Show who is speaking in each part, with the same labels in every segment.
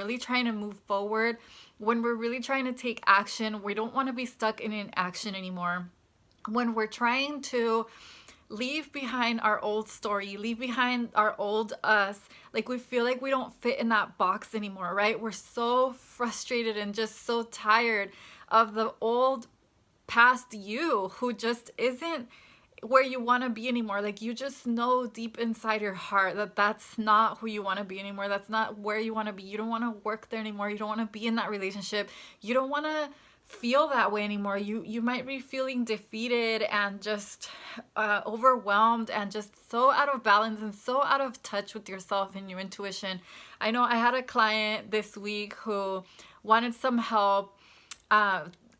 Speaker 1: really trying to move forward, when we're really trying to take action. We don't want to be stuck in inaction anymore. When we're trying to leave behind our old story, leave behind our old us, like we feel like we don't fit in that box anymore, right? We're so frustrated and just so tired of the old past you who just isn't where you want to be anymore. Like you just know deep inside your heart that that's not who you want to be anymore. That's not where you want to be. You don't want to work there anymore. You don't want to be in that relationship. You don't want to feel that way anymore. You might be feeling defeated and just overwhelmed and just so out of balance and so out of touch with yourself and your intuition. I know I had a client this week who wanted some help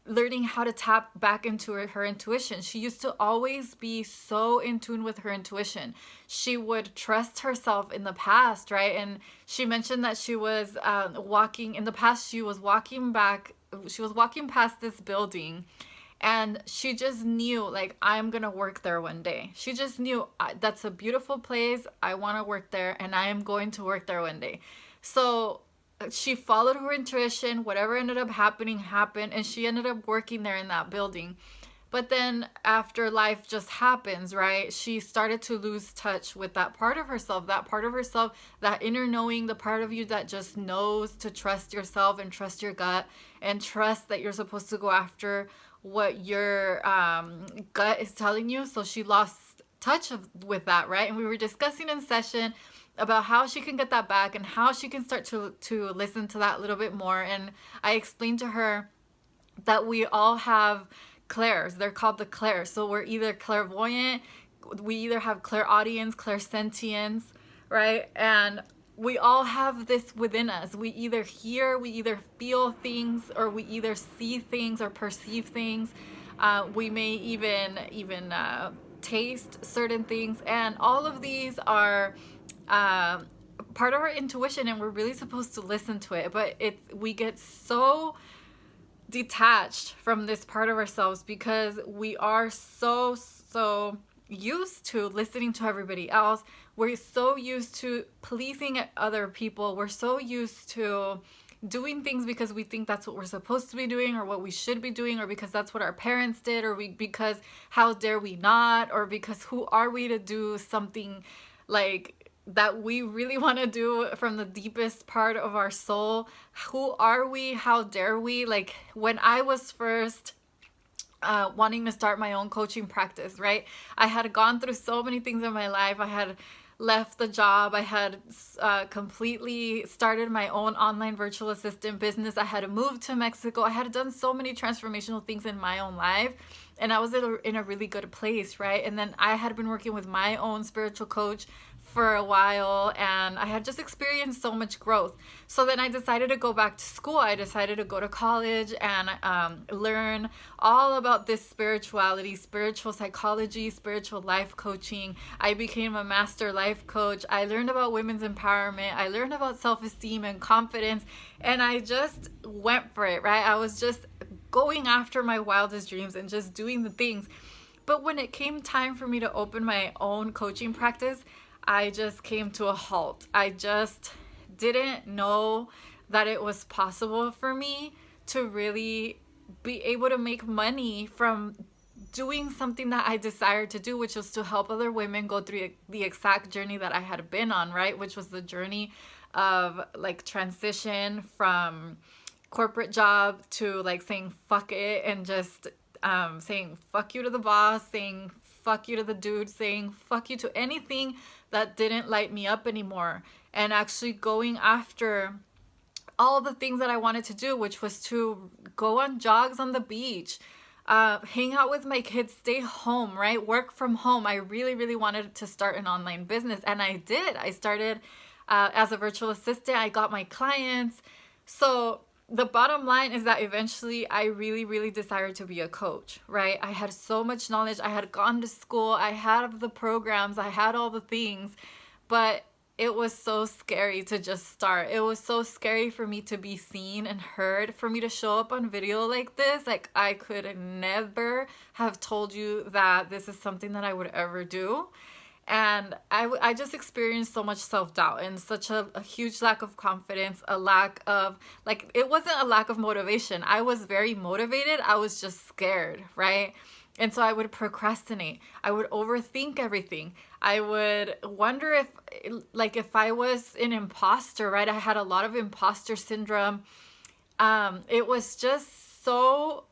Speaker 1: learning how to tap back into her intuition. She used to always be so in tune with her intuition. She would trust herself in the past, right? And she mentioned that she was walking in the past. She was walking past this building, and she just knew, like, I'm gonna work there one day. She just knew, that's a beautiful place. I want to work there, and I am going to work there one day. So she followed her intuition. Whatever ended up happening happened, and she ended up working there in that building. But then after life just happens, right, she started to lose touch with that part of herself, that inner knowing, the part of you that just knows to trust yourself and trust your gut and trust that you're supposed to go after what your gut is telling you. So she lost touch with that, right? And we were discussing in session about how she can get that back and how she can start to listen to that a little bit more. And I explained to her that we all have clairs. They're called the clairs. So we're either clairvoyant, we either have clairaudience, clairsentience, right? And we all have this within us. We either hear, we either feel things, or we either see things or perceive things. We may even taste certain things, and all of these are part of our intuition, and we're really supposed to listen to it. But we get so detached from this part of ourselves because we are so used to listening to everybody else. We're so used to pleasing other people. We're so used to doing things because we think that's what we're supposed to be doing, or what we should be doing, or because that's what our parents did, or because how dare we not, or because who are we to do something like that we really want to do from the deepest part of our soul. Who are we? How dare we? Like when I was first wanting to start my own coaching practice, right? I had gone through so many things in my life. I had left the job. I had completely started my own online virtual assistant business. I had moved to Mexico. I had done so many transformational things in my own life, and I was in a really good place, right? And then I had been working with my own spiritual coach for a while, and I had just experienced so much growth. So then I decided to go back to school. I decided to go to college and learn all about this spirituality, spiritual psychology, spiritual life coaching. I became a master life coach. I learned about women's empowerment. I learned about self-esteem and confidence, and I just went for it, right? I was just going after my wildest dreams and just doing the things. But when it came time for me to open my own coaching practice, I just came to a halt. I just didn't know that it was possible for me to really be able to make money from doing something that I desired to do, which was to help other women go through the exact journey that I had been on, right? Which was the journey of like transition from corporate job to like saying fuck it, and just saying fuck you to the boss, saying fuck you to the dude, saying fuck you to anything that didn't light me up anymore, and actually going after all the things that I wanted to do, which was to go on jogs on the beach, hang out with my kids, stay home, right? Work from home. I really, really wanted to start an online business, and I did. I started as a virtual assistant. I got my clients. So the bottom line is that eventually I really, really desired to be a coach, right? I had so much knowledge. I had gone to school. I had the programs. I had all the things, but it was so scary to just start. It was so scary for me to be seen and heard, for me to show up on video like this. Like I could never have told you that this is something that I would ever do. And I just experienced so much self-doubt and such a huge lack of confidence, a lack of, like, it wasn't a lack of motivation. I was very motivated. I was just scared, right? And so I would procrastinate. I would overthink everything. I would wonder if, like, if I was an imposter, right? I had a lot of imposter syndrome. It was just so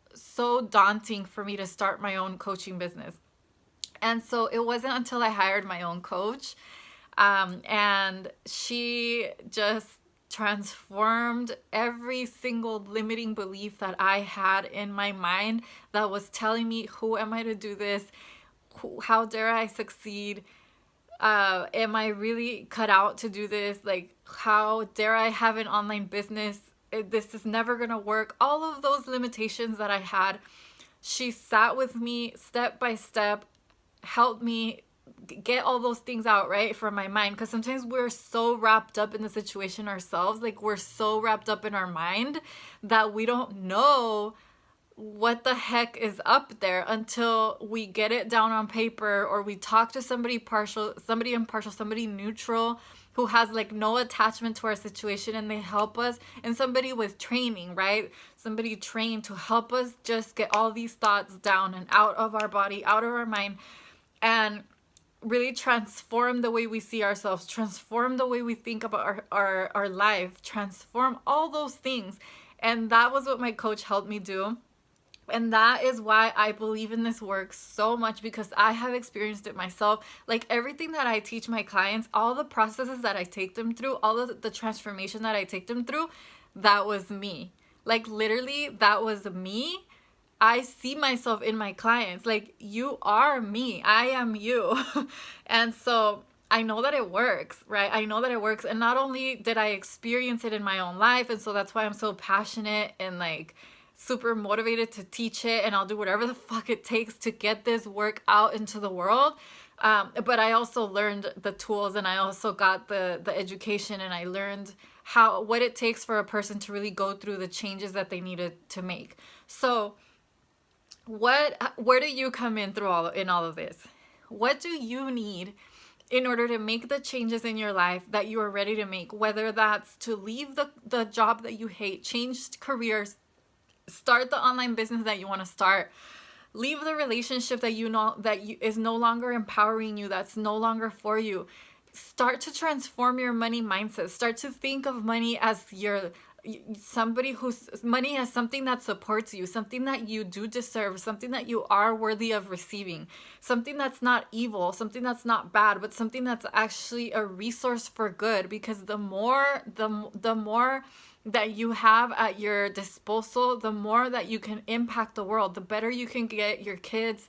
Speaker 1: daunting for me to start my own coaching business. And so it wasn't until I hired my own coach, and she just transformed every single limiting belief that I had in my mind that was telling me, who am I to do this? How dare I succeed? Am I really cut out to do this? Like, how dare I have an online business? This is never going to work. All of those limitations that I had, she sat with me step by step, helped me get all those things out, right, from my mind. Because sometimes we're so wrapped up in the situation ourselves, like we're so wrapped up in our mind that we don't know what the heck is up there until we get it down on paper, or we talk to somebody partial, somebody impartial, somebody neutral who has like no attachment to our situation, and they help us, and somebody with training, right? Somebody trained to help us just get all these thoughts down and out of our body, out of our mind, and really transform the way we see ourselves, transform the way we think about our life, transform all those things. And that was what my coach helped me do. And that is why I believe in this work so much, because I have experienced it myself. Like, everything that I teach my clients, all the processes that I take them through, all of the transformation that I take them through, that was me. Like, literally, that was me. I see myself in my clients. Like, you are me. I am you. And so I know that it works, right? I know that it works. And not only did I experience it in my own life, and so that's why I'm so passionate and like super motivated to teach it, and I'll do whatever the fuck it takes to get this work out into the world. But I also learned the tools, and I also got the education, and I learned what it takes for a person to really go through the changes that they needed to make. So where do you come in through all of this? What do you need in order to make the changes in your life that you are ready to make? Whether that's to leave the job that you hate, change careers, start the online business that you want to start, leave the relationship that is no longer empowering you, that's no longer for you. Start to transform your money mindset. Start to think of money as money as something that supports you, something that you do deserve, something that you are worthy of receiving, something that's not evil, something that's not bad, but something that's actually a resource for good. Because the more that you have at your disposal, the more that you can impact the world, the better you can get your kids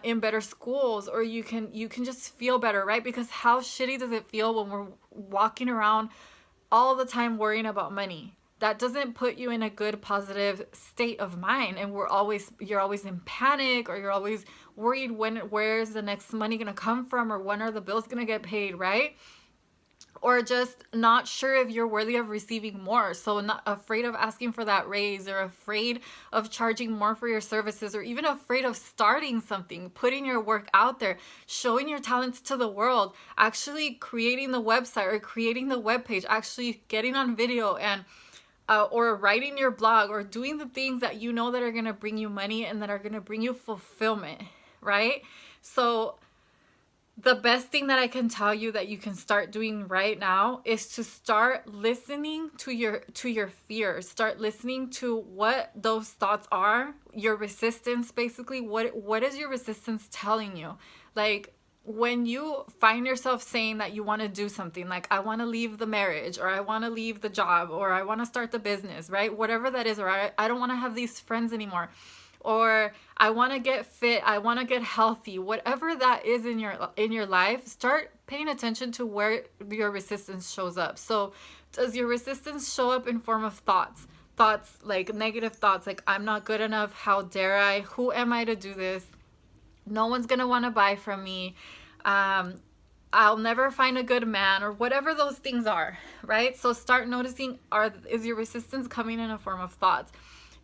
Speaker 1: in better schools, or you can just feel better, right? Because how shitty does it feel when we're walking around all the time worrying about money? That doesn't put you in a good, positive state of mind. And you're always in panic, or you're always worried where's the next money gonna come from, or when are the bills gonna get paid, right? Or just not sure if you're worthy of receiving more. So not afraid of asking for that raise, or afraid of charging more for your services, or even afraid of starting something, putting your work out there, showing your talents to the world, actually creating the website or creating the webpage, actually getting on video, and or writing your blog, or doing the things that you know that are going to bring you money and that are going to bring you fulfillment, right? So the best thing that I can tell you that you can start doing right now is to start listening to your fears. Start listening to what those thoughts are, your resistance, basically. What is your resistance telling you? Like, when you find yourself saying that you want to do something, like, I want to leave the marriage, or I want to leave the job, or I want to start the business, right? Whatever that is, or I don't want to have these friends anymore, or I want to get fit, I want to get healthy, whatever that is in your life, start paying attention to where your resistance shows up. So does your resistance show up in form of thoughts, like negative thoughts, like, I'm not good enough, how dare I, who am I to do this, no one's gonna want to buy from me, I'll never find a good man, or whatever those things are, right? So start noticing, is your resistance coming in a form of thoughts?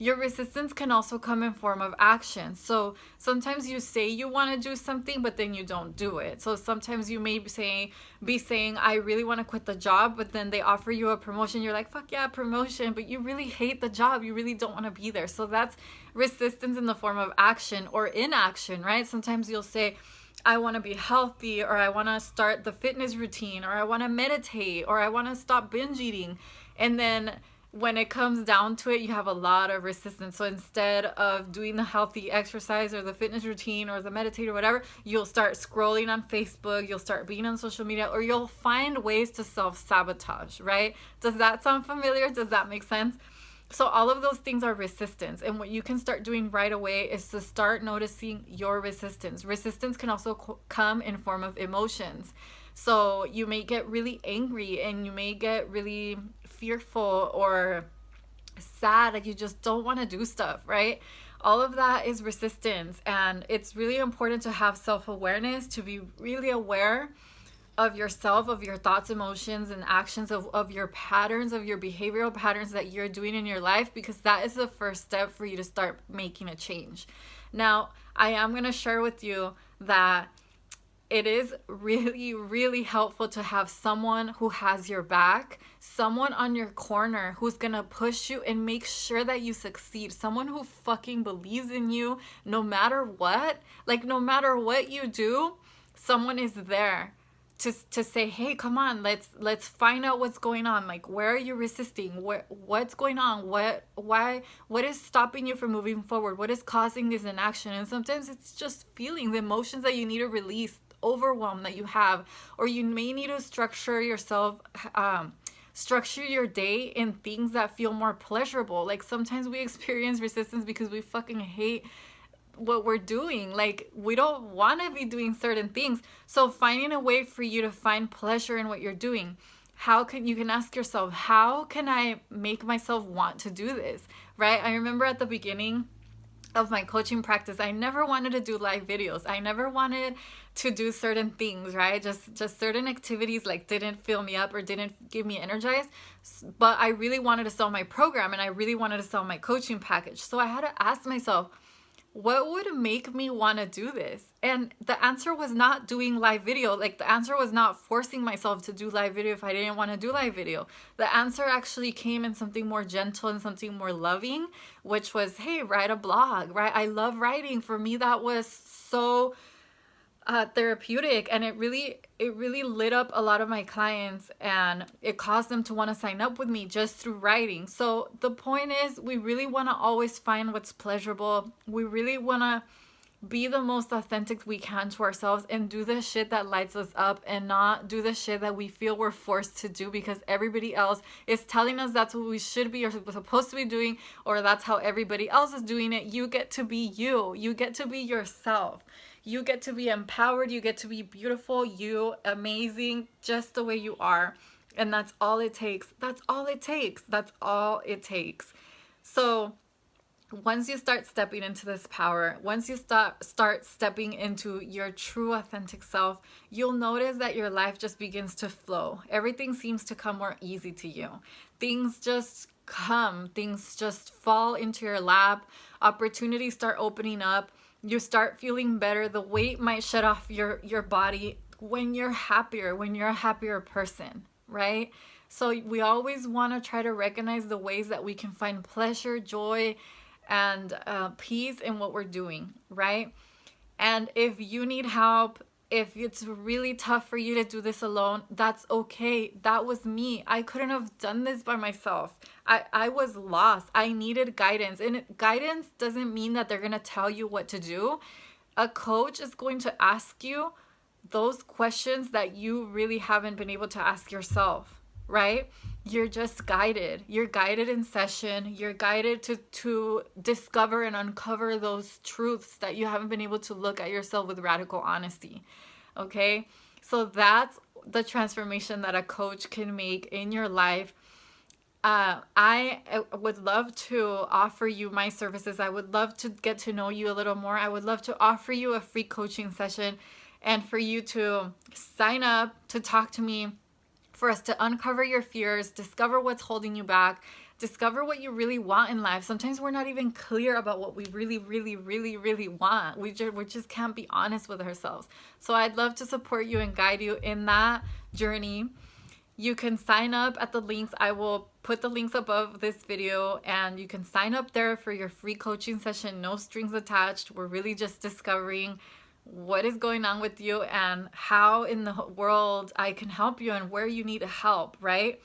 Speaker 1: Your resistance can also come in form of action. So sometimes you say you want to do something, but then you don't do it. So sometimes you may be saying, I really want to quit the job, but then they offer you a promotion. You're like, fuck yeah, promotion, but you really hate the job. You really don't want to be there. So that's resistance in the form of action or inaction, right? Sometimes you'll say, I want to be healthy, or I want to start the fitness routine, or I want to meditate, or I want to stop binge eating. And then when it comes down to it, you have a lot of resistance. So instead of doing the healthy exercise or the fitness routine or the meditate or whatever, you'll start scrolling on Facebook, you'll start being on social media, or you'll find ways to self-sabotage, right? Does that sound familiar? Does that make sense? So all of those things are resistance. And what you can start doing right away is to start noticing your resistance. Resistance can also come in form of emotions. So you may get really angry, and you may get really fearful or sad, like you just don't want to do stuff, right? All of that is resistance. And it's really important to have self-awareness, to be really aware of yourself, of your thoughts, emotions, and actions, of your patterns, of your behavioral patterns that you're doing in your life, because that is the first step for you to start making a change. Now, I am going to share with you that it is really, really helpful to have someone who has your back, someone on your corner who's going to push you and make sure that you succeed, someone who fucking believes in you no matter what. Like, no matter what you do, someone is there to say, hey, come on, let's find out what's going on. Like, where are you resisting? What's going on? What is stopping you from moving forward? What is causing this inaction? And sometimes it's just feelings, emotions that you need to release, overwhelm that you have, or you may need to structure yourself, structure your day in things that feel more pleasurable. Like, sometimes we experience resistance because we fucking hate what we're doing. Like, we don't want to be doing certain things. So finding a way for you to find pleasure in what you're doing. You can ask yourself, how can I make myself want to do this, right? I remember at the beginning of my coaching practice, I never wanted to do live videos. I never wanted to do certain things, right? Just certain activities like didn't fill me up or didn't give me energized. But I really wanted to sell my program, and I really wanted to sell my coaching package. So I had to ask myself, what would make me want to do this? And the answer was not doing live video. Like, the answer was not forcing myself to do live video if I didn't want to do live video. The answer actually came in something more gentle and something more loving, which was, hey, write a blog, right? I love writing. For me, that was so therapeutic, and it really lit up a lot of my clients, and it caused them to want to sign up with me just through writing. So the point is, we really want to always find what's pleasurable. We really want to be the most authentic we can to ourselves and do the shit that lights us up, and not do the shit that we feel we're forced to do because everybody else is telling us that's what we should be or supposed to be doing, or that's how everybody else is doing it. You get to be you. You get to be yourself. You get to be empowered. You get to be beautiful. You amazing just the way you are. And that's all it takes. That's all it takes. That's all it takes. So once you start stepping into this power, once you start stepping into your true authentic self, you'll notice that your life just begins to flow. Everything seems to come more easy to you. Things just come. Things just fall into your lap. Opportunities start opening up. You start feeling better. The weight might shed off your body when you're happier, when you're a happier person, right? So we always want to try to recognize the ways that we can find pleasure, joy, and peace in what we're doing, right? And if you need help, if it's really tough for you to do this alone, that's okay. That was me. I couldn't have done this by myself. I was lost. I needed guidance. And guidance doesn't mean that they're going to tell you what to do. A coach is going to ask you those questions that you really haven't been able to ask yourself, right? You're just guided. You're guided in session. You're guided to discover and uncover those truths that you haven't been able to look at yourself with radical honesty. Okay? So that's the transformation that a coach can make in your life. I would love to offer you my services. I would love to get to know you a little more. I would love to offer you a free coaching session, and for you to sign up to talk to me for us to uncover your fears, discover what's holding you back, discover what you really want in life. Sometimes we're not even clear about what we really want. We just can't be honest with ourselves. So I'd love to support you and guide you in that journey. You can sign up at the links. I will put the links above this video, and you can sign up there for your free coaching session, no strings attached. We're really just discovering what is going on with you and how in the world I can help you and where you need help, right?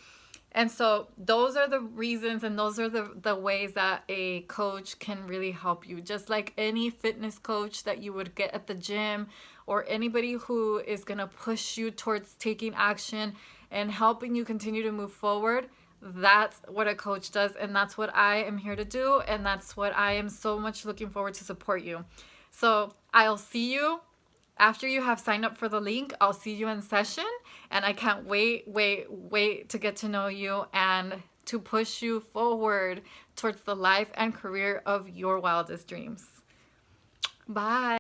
Speaker 1: And so those are the reasons, and those are the ways that a coach can really help you. Just like any fitness coach that you would get at the gym, or anybody who is going to push you towards taking action and helping you continue to move forward. That's what a coach does, and that's what I am here to do, and that's what I am so much looking forward to support you. So I'll see you after you have signed up for the link. I'll see you in session, and I can't wait to get to know you and to push you forward towards the life and career of your wildest dreams. Bye.